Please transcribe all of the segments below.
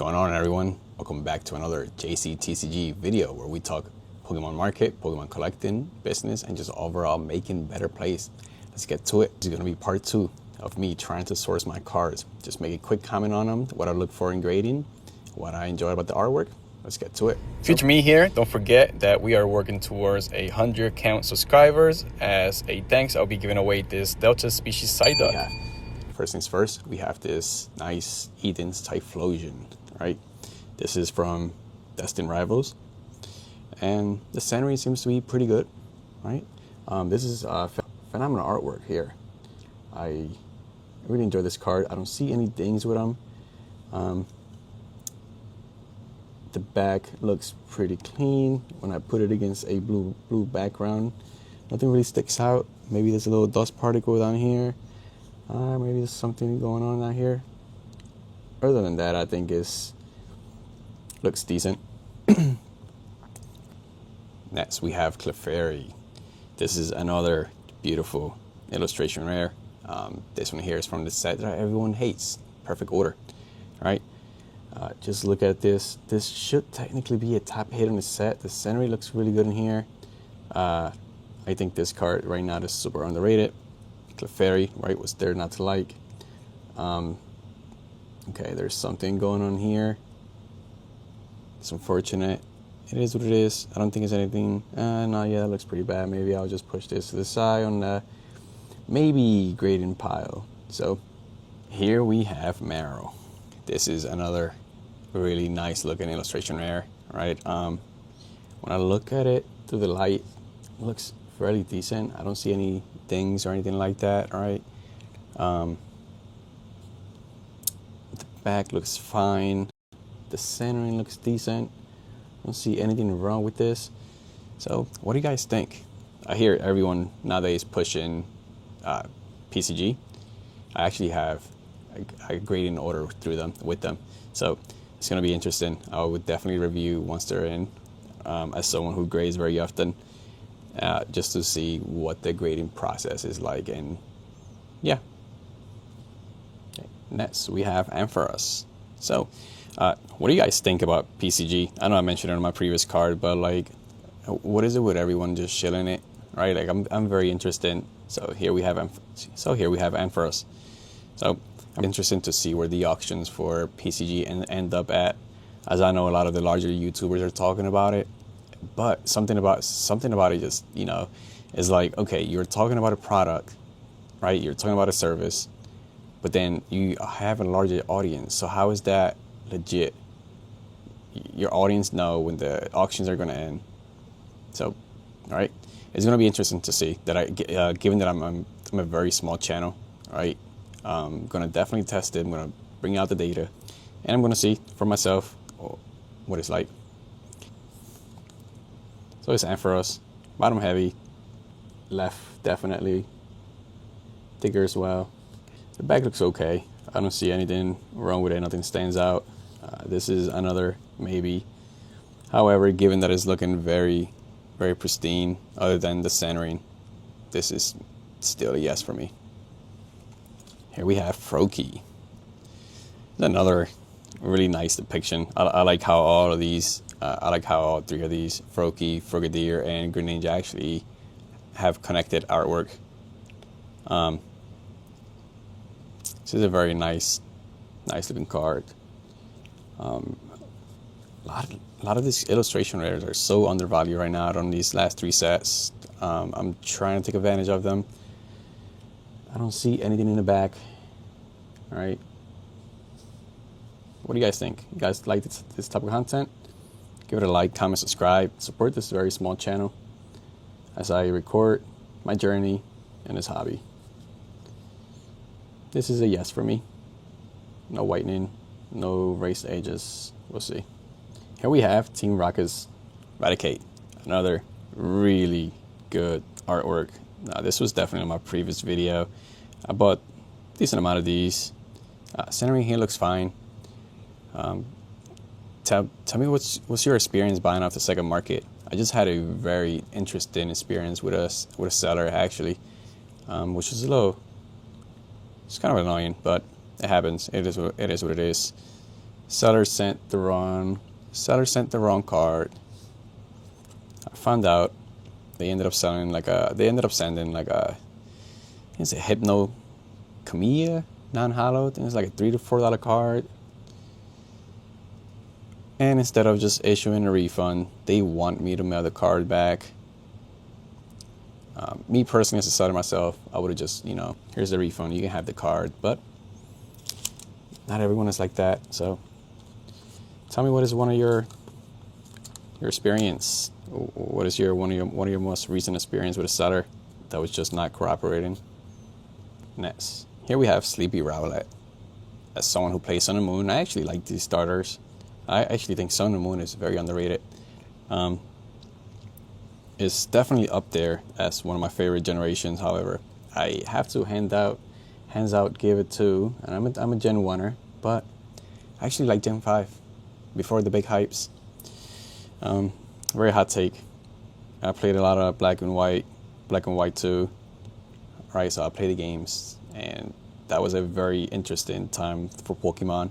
going on, everyone? Welcome back to another JCTCG video where we talk Pokemon market, Pokemon collecting, business, and just overall making better plays. Let's get to it. This is going to be part 2 of me trying to source my cards. Just make a quick comment on them, what I look for in grading, what I enjoy about the artwork. Let's get to it. Future me here. Don't forget that we are working towards 100 count subscribers. As a thanks, I'll be giving away this Delta species Psyduck. Yeah. First things first, we have this nice Eden's Typhlosion, right? This is from Destined Rivals, and the scenery seems to be pretty good, right? This is phenomenal artwork here. I really enjoy this card. I don't see any dings with them. The back looks pretty clean. When I put it against a blue background, nothing really sticks out. Maybe there's a little dust particle down here. Maybe there's something going on out here. Other than that, I think looks decent. Next, we have Clefairy. This is another beautiful illustration rare. This one here is from the set that everyone hates. Perfect Order, right? Just look at this. This should technically be a top hit on the set. The scenery looks really good in here. I think this card right now is super underrated. Clefairy, right? What's there not to like? Okay, there's something going on here. It's unfortunate. It is what it is. I don't think it's anything. No, yeah, that looks pretty bad. Maybe I'll just push this to the side on the maybe grading pile. So here we have Marrow. This is another really nice looking illustration rare, right? When I look at it through the light, it looks fairly decent. I don't see any things or anything like that, right? The back looks fine. The centering looks decent. I don't see anything wrong with this. So what do you guys think? I hear everyone nowadays pushing PCG. I actually have a grading order with them. So it's going to be interesting. I would definitely review once they're in, as someone who grades very often, just to see what the grading process is like. And yeah. Okay. Next, we have Ampharos. So what do you guys think about PCG? I know I mentioned it on my previous card, but like, what is it with everyone just shilling it, right? Like, I'm very interested. So here we have Ampharos. So I'm interested to see where the auctions for PCG end up at, as I know a lot of the larger YouTubers are talking about it. But something about it just, is like, okay, you're talking about a product, right? You're talking about a service, but then you have a larger audience. So how is that legit? Your audience know when the auctions are going to end. So, all right, it's going to be interesting to see that given that I'm a very small channel, right? I'm going to definitely test it. I'm going to bring out the data, and I'm going to see for myself what it's like. So it's Ampharos, bottom heavy, left definitely, thicker as well. The back looks okay. I don't see anything wrong with it. Nothing stands out. This is another maybe. However, given that it's looking very, very pristine, other than the centering, this is still a yes for me. Here we have Froakie. Another really nice depiction. I like how all of these, I like how all three of these, Froakie, Frogadier, and Greninja, actually have connected artwork. This is a very nice looking card. A lot of these illustration rares are so undervalued right now on these last 3 sets. I'm trying to take advantage of them. I don't see anything in the back. All right. What do you guys think? You guys like this type of content? Give it a like, comment, subscribe. Support this very small channel as I record my journey in this hobby. This is a yes for me. No whitening, no raised edges. We'll see. Here we have Team Rocket's Raticate. Another really good artwork. Now, this was definitely in my previous video. I bought a decent amount of these. Centering here looks fine. Tell me what's your experience buying off the second market? I just had a very interesting experience with a seller actually, which is it's kind of annoying, but it happens. It is what it is. Seller sent the wrong card. I found out they ended up sending like a it's a Hypno Camilla non-hollow. I think it's like a $3 to $4 card. And instead of just issuing a refund, they want me to mail the card back. Me personally, as a seller myself, I would have just, here's the refund, you can have the card. But not everyone is like that. So tell me, what is one of your experience? What is one of your most recent experience with a seller that was just not cooperating? Next, here we have Sleepy Rowlet. As someone who plays Sun and Moon, I actually like these starters. I actually think Sun and Moon is very underrated. It's definitely up there as one of my favorite generations. However, I have to hands out give it to, and I'm a Gen 1er, but I actually like Gen 5 before the big hypes. Very hot take. I played a lot of Black and White 2, right? So I played the games, and that was a very interesting time for Pokemon.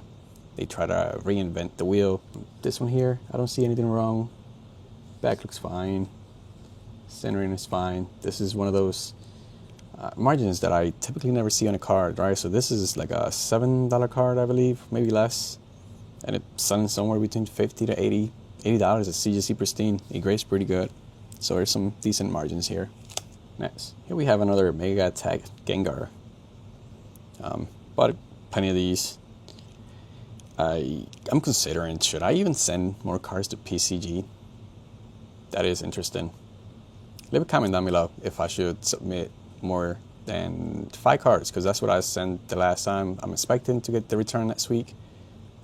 They try to reinvent the wheel. This one here, I don't see anything wrong. Back looks fine. Centering is fine. This is one of those margins that I typically never see on a card, right? So this is like a $7 card, I believe, maybe less. And it's selling somewhere between $50 to $80 at CGC Pristine. It grades pretty good. So there's some decent margins here. Next, here we have another Mega Attack Gengar. Bought plenty of these. I'm considering, should I even send more cards to PCG? That is interesting. Leave a comment down below if I should submit more than 5 cards, because that's what I sent the last time. I'm expecting to get the return next week.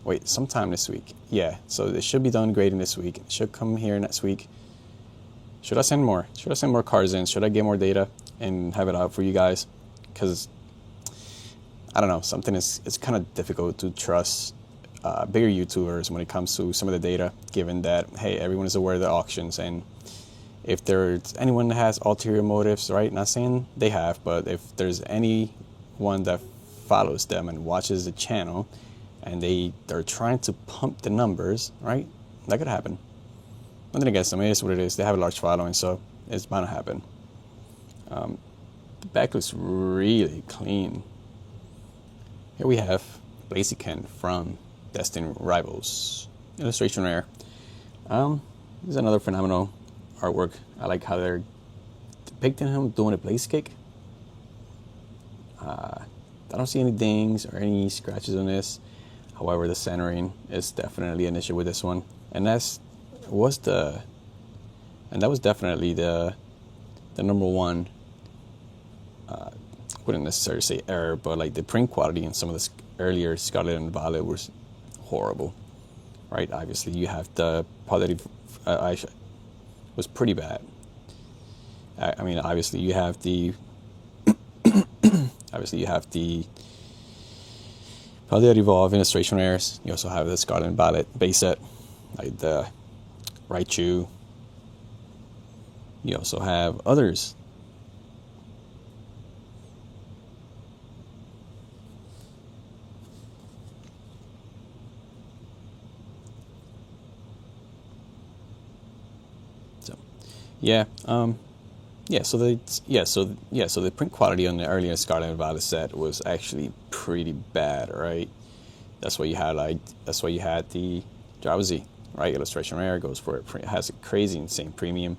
Wait, sometime this week. Yeah, so it should be done grading this week. It should come here next week. Should I send more? Should I send more cards in? Should I get more data and have it out for you guys? Because, I don't know, it's kind of difficult to trust bigger YouTubers when it comes to some of the data, given that, hey, everyone is aware of the auctions, and if there's anyone that has ulterior motives, right? Not saying they have, but if there's anyone that follows them and watches the channel and they're trying to pump the numbers, right? That could happen. Nothing against them. It is what it is. They have a large following, so it's bound to happen. The back looks really clean. Here we have Blaziken from Destiny Rivals. Illustration rare. This is another phenomenal artwork. I like how they're depicting him doing a blaze kick. I don't see any dings or any scratches on this. However, the centering is definitely an issue with this one, and that was definitely the number one. Wouldn't necessarily say error, but like the print quality in some of the earlier Scarlet and Violet was horrible, right? Obviously, you have the positive. Was pretty bad. I mean, obviously you have the Paldea Evolve illustration rares. You also have the Scarlet and Violet base set, like the Raichu. You also have others. So the print quality on the earlier Scarlet and Violet set was actually pretty bad, right? That's why you had the Drowsy, right? Illustration rare goes for it. It has a crazy, insane premium.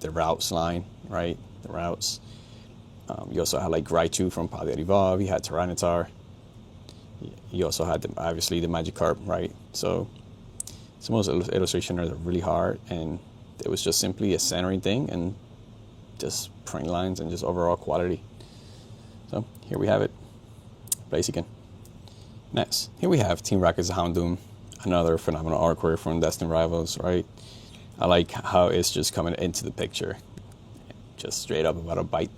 The routes line, right? The routes. You also had like Raichu from Paldea Evolve. You had Tyranitar. You also had obviously the Magikarp, right? So some of those illustrations are really hard, and it was just simply a centering thing and just print lines and just overall quality. So here we have it. Blaziken. Next, here we have Team Rocket's Houndoom, another phenomenal artwork from Destiny Rivals, right? I like how it's just coming into the picture, just straight up about a bite.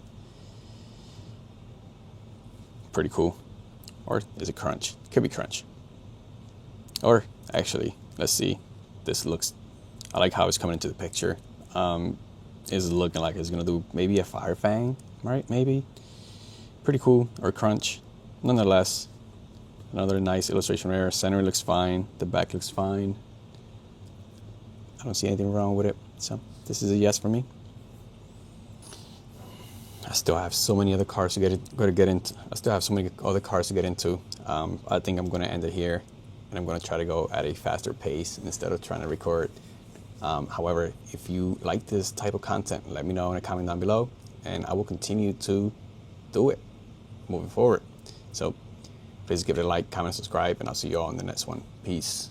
Pretty cool. Or is it Crunch? Could be Crunch. Or actually, let's see. I like how it's coming into the picture. It's looking like it's gonna do maybe a Fire Fang, right? Maybe. Pretty cool. Or Crunch. Nonetheless, Another nice illustration there. Center looks fine. The back looks fine. I don't see anything wrong with it. So this is a yes for me. I still have so many other cars to get into. I still have so many other cars to get into. I think I'm going to end it here, and I'm going to try to go at a faster pace instead of trying to record. However, if you like this type of content, let me know in a comment down below, and I will continue to do it moving forward. So please give it a like, comment, subscribe, and I'll see you all in the next one. Peace.